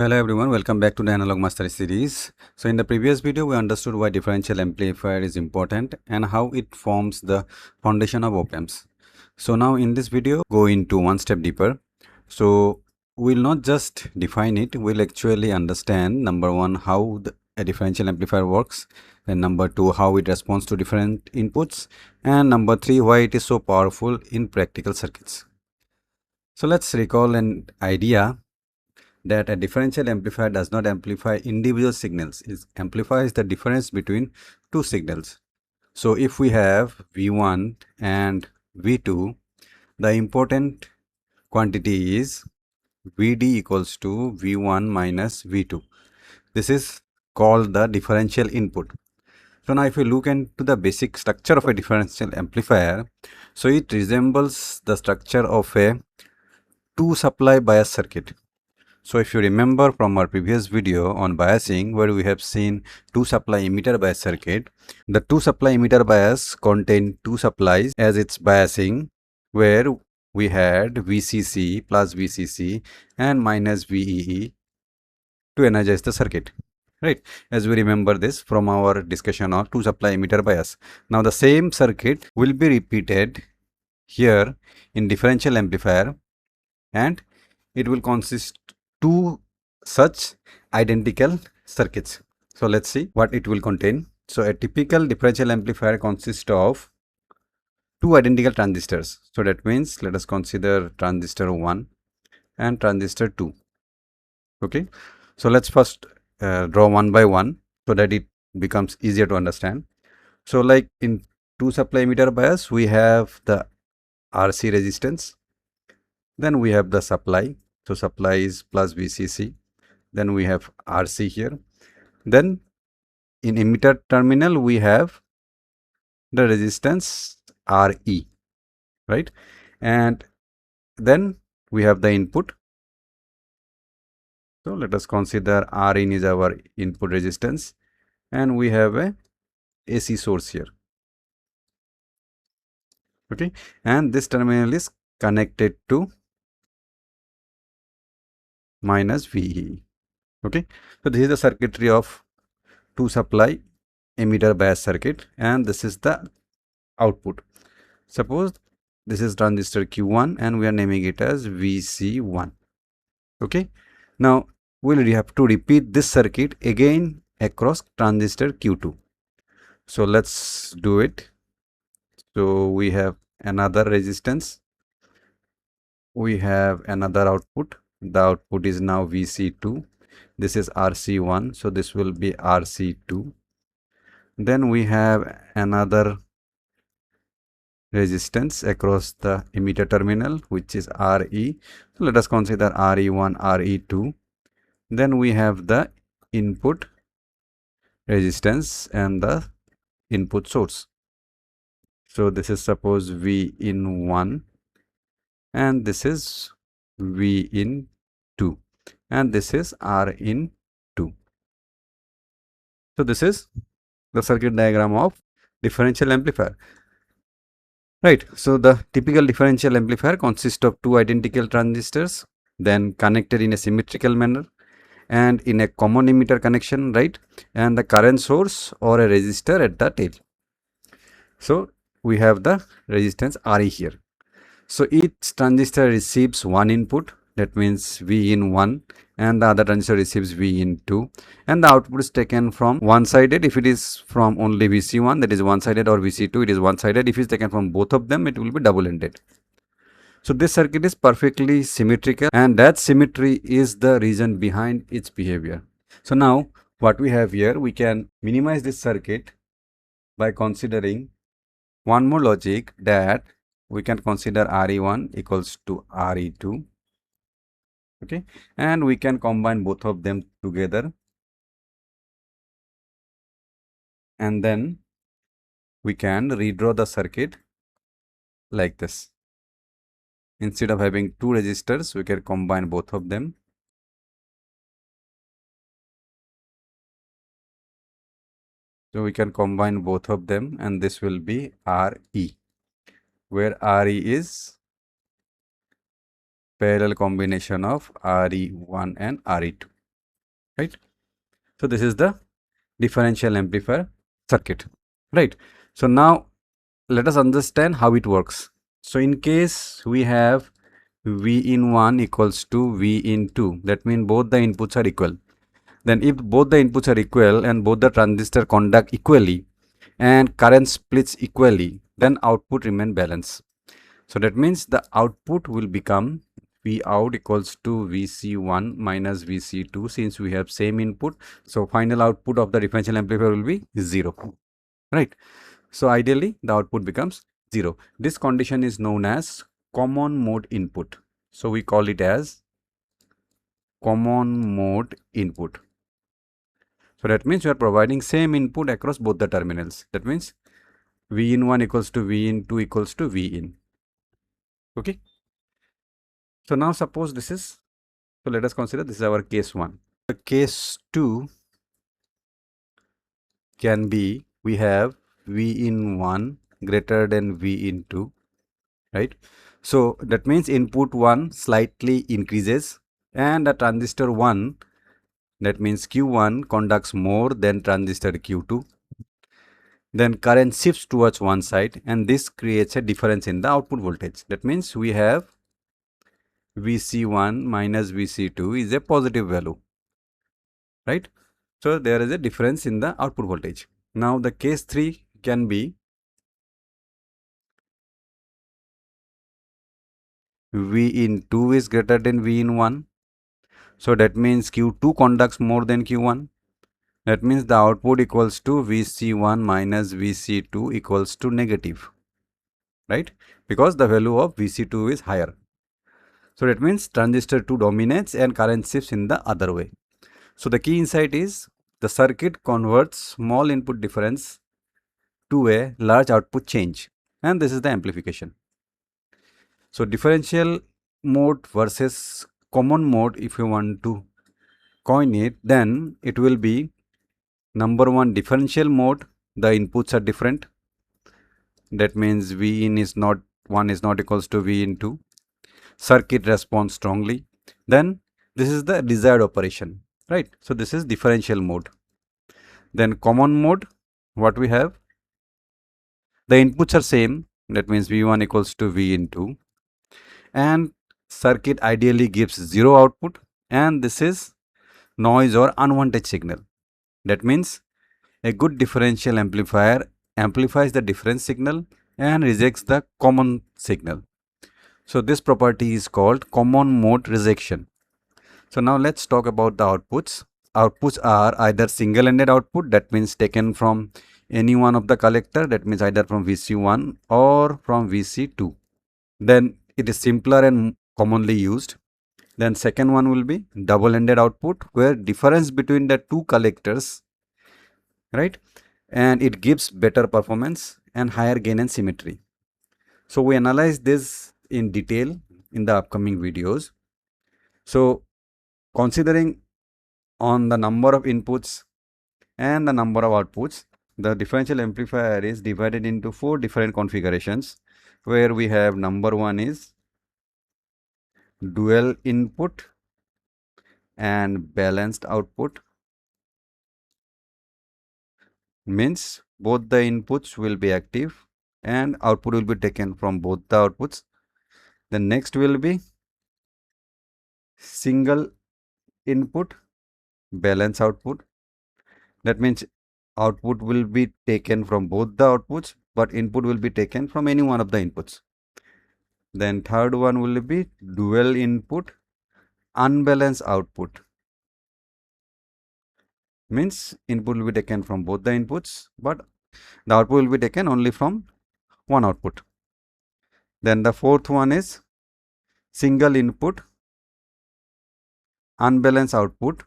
Hello everyone, welcome back to the Analog Mastery series. So in the previous video, we understood why differential amplifier is important and how it forms the foundation of op-amps. So now in this video, go into one step deeper. So we'll not just define it, we'll actually understand number one, how a differential amplifier works, then number two, how it responds to different inputs, and number three, why it is so powerful in practical circuits. So let's recall an idea that a differential amplifier does not amplify individual signals. It amplifies the difference between two signals. So if we have V1 and V2, the important quantity is Vd equals to V1 minus V2. This is called the differential input. So now if we look into the basic structure of a differential amplifier, so it resembles the structure of a two supply bias circuit. So if you remember from our previous video on biasing, where we have seen two supply emitter bias circuit, the two supply emitter bias contain two supplies as its biasing, where we had VCC plus VCC and minus VEE to energize the circuit, right? As we remember this from our discussion on two supply emitter bias. Now the same circuit will be repeated here in differential amplifier, and it will consist two such identical circuits. So let's see what it will contain. So a typical differential amplifier consists of two identical transistors. So that means let us consider transistor 1 and transistor 2. Okay. So let's first draw one by one so that it becomes easier to understand. So like in two supply emitter bias, we have the RC resistance. Then we have the supply. So supply is plus VCC. Then we have RC here. Then in emitter terminal, we have the resistance RE, right? And then we have the input. So let us consider Rin is our input resistance, and we have a AC source here. Okay, and this terminal is connected to minus VE. Okay, so this is the circuitry of two supply emitter bias circuit, and this is the output. Suppose this is transistor Q1 and we are naming it as VC1. Okay, now we'll have to repeat this circuit again across transistor Q2. So let's do it. So we have another resistance, we have another output. The output is now VC2. This is RC1, so this will be RC2. Then we have another resistance across the emitter terminal, which is RE. So let us consider RE1, RE2. Then we have the input resistance and the input source. So this is suppose V in 1 and this is V in 2 and this is R in 2. So this is the circuit diagram of differential amplifier. Right, so the typical differential amplifier consists of two identical transistors, then connected in a symmetrical manner and in a common emitter connection, right? And the current source or a resistor at the tail. So we have the resistance Re here. So each transistor receives one input, that means V in 1, and the other transistor receives V in 2, and the output is taken from one-sided. If it is from only VC1, that is one-sided, or VC2, it is one-sided. If it is taken from both of them, it will be double-ended. So this circuit is perfectly symmetrical, and that symmetry is the reason behind its behavior. So now what we have here, we can minimize this circuit by considering one more logic, that we can consider Re1 equals to Re2. Okay, and we can combine both of them together, and then we can redraw the circuit like this. Instead of having two resistors, we can combine both of them. So we can combine both of them, and this will be Re, where Re is parallel combination of Re1 and Re2. right? So this is the differential amplifier circuit, right? So now let us understand how it works. So in case we have V in 1 equals to V in 2, that means both the inputs are equal. Then if both the inputs are equal and both the transistor conduct equally and current splits equally, then output remain balanced. So that means the output will become V out equals to Vc1 minus Vc2, since we have same input. So final output of the differential amplifier will be 0, right? So ideally the output becomes 0. This condition is known as common mode input. So we call it as common mode input. So that means we are providing same input across both the terminals. That means V in 1 equals to V in 2 equals to V in. Okay. So now suppose this is, so let us consider this is our case 1. The case 2 can be, we have V in 1 greater than V in 2, right? So that means input 1 slightly increases and the transistor 1, that means Q1, conducts more than transistor Q2. Then current shifts towards one side and this creates a difference in the output voltage. That means we have Vc1 minus Vc2 is a positive value, right? So there is a difference in the output voltage. Now the case 3 can be V in 2 is greater than V in 1. So that means Q2 conducts more than Q1. That means the output equals to Vc1 minus Vc2 equals to negative, right? Because the value of Vc2 is higher. So that means transistor 2 dominates and current shifts in the other way. So the key insight is the circuit converts small input difference to a large output change, and this is the amplification. So differential mode versus common mode, if you want to coin it, then it will be number 1, differential mode, the inputs are different. That means V in is not 1 is not equals to V in 2. Circuit responds strongly. Then this is the desired operation, right? So this is differential mode. Then common mode, what we have, the inputs are same, that means V1 equals to V in 2, and circuit ideally gives 0 output, and this is noise or unwanted signal. That means a good differential amplifier amplifies the difference signal and rejects the common signal. So this property is called common mode rejection. So now let's talk about the outputs. Outputs are either single-ended output, that means taken from any one of the collector, that means either from Vc1 or from Vc2. Then it is simpler and commonly used. Then second one will be double-ended output, where difference between the two collectors, right? And it gives better performance and higher gain and symmetry. So we analyze this in detail in the upcoming videos. So considering on the number of inputs and the number of outputs, the differential amplifier is divided into 4 different configurations, where we have number 1 is dual input and balanced output, means both the inputs will be active and output will be taken from both the outputs. The next will be single input balance output. That means output will be taken from both the outputs, but input will be taken from any one of the inputs. Then third one will be dual input unbalanced output, means input will be taken from both the inputs, but the output will be taken only from one output. Then the fourth one is single input unbalanced output.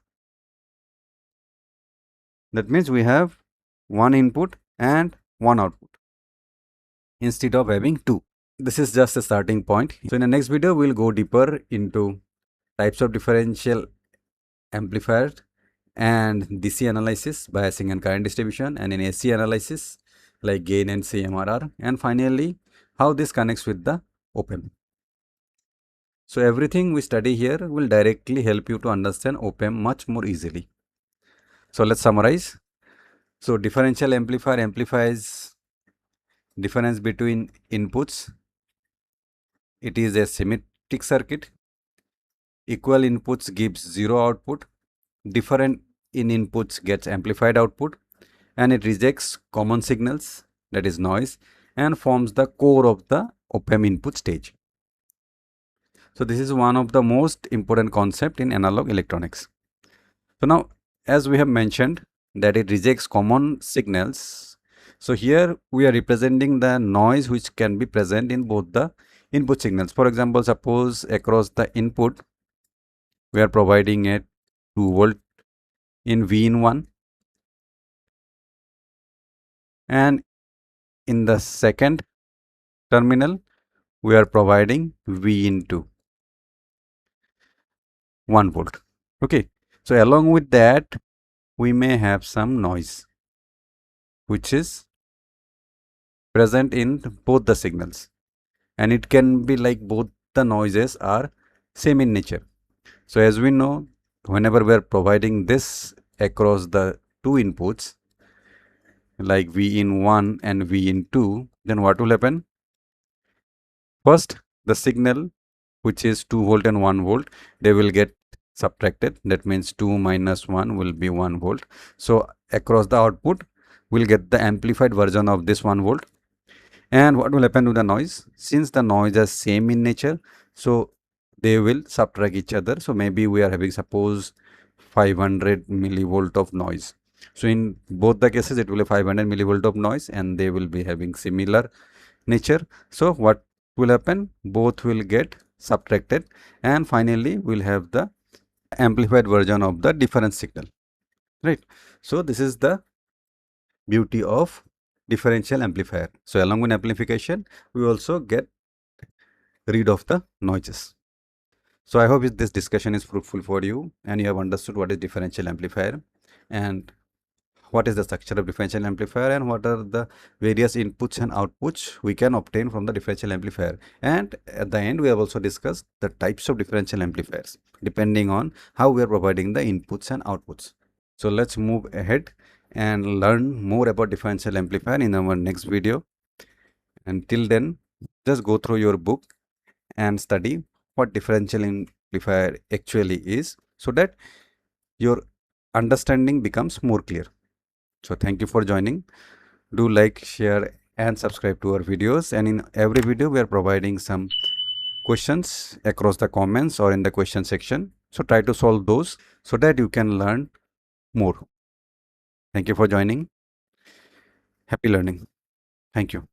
That means we have one input and one output instead of having two. This is just a starting point. So in the next video, we'll go deeper into types of differential amplifiers and DC analysis, biasing and current distribution, and in AC analysis like gain and CMRR, and finally how this connects with the op-amp. So everything we study here will directly help you to understand op-amp much more easily. So let's summarize. So differential amplifier amplifies difference between inputs. It is a symmetric circuit. Equal inputs gives zero output. Different in inputs gets amplified output, and it rejects common signals, that is noise, and forms the core of the op-amp input stage. So this is one of the most important concept in analog electronics. So now, as we have mentioned that it rejects common signals. So here we are representing the noise which can be present in both the input signals. For example, suppose across the input we are providing a 2 volt in V in 1, and in the second terminal we are providing V into 1 volt. Okay. So along with that we may have some noise which is present in both the signals, and it can be like both the noises are same in nature. So as we know, whenever we are providing this across the two inputs like V in 1 and V in 2, then what will happen? First, the signal which is 2 volt and 1 volt, they will get subtracted. That means 2 minus 1 will be 1 volt. So across the output, we'll get the amplified version of this 1 volt. And what will happen to the noise? Since the noise is same in nature, so they will subtract each other. So maybe we are having, suppose, 500 millivolt of noise. So in both the cases, it will be 500 millivolt of noise, and they will be having similar nature. So what will happen? Both will get subtracted, and finally we'll have the amplified version of the difference signal, right? So this is the beauty of differential amplifier. So along with amplification, we also get rid of the noises. So I hope this discussion is fruitful for you and you have understood what is differential amplifier and what is the structure of differential amplifier and what are the various inputs and outputs we can obtain from the differential amplifier. And at the end, we have also discussed the types of differential amplifiers depending on how we are providing the inputs and outputs. So let's move ahead and learn more about differential amplifier in our next video. Until then, just go through your book and study what differential amplifier actually is so that your understanding becomes more clear. So thank you for joining. Do like, share and subscribe to our videos, and in every video we are providing some questions across the comments or in the question section. So try to solve those so that you can learn more. Thank you for joining. Happy learning. Thank you.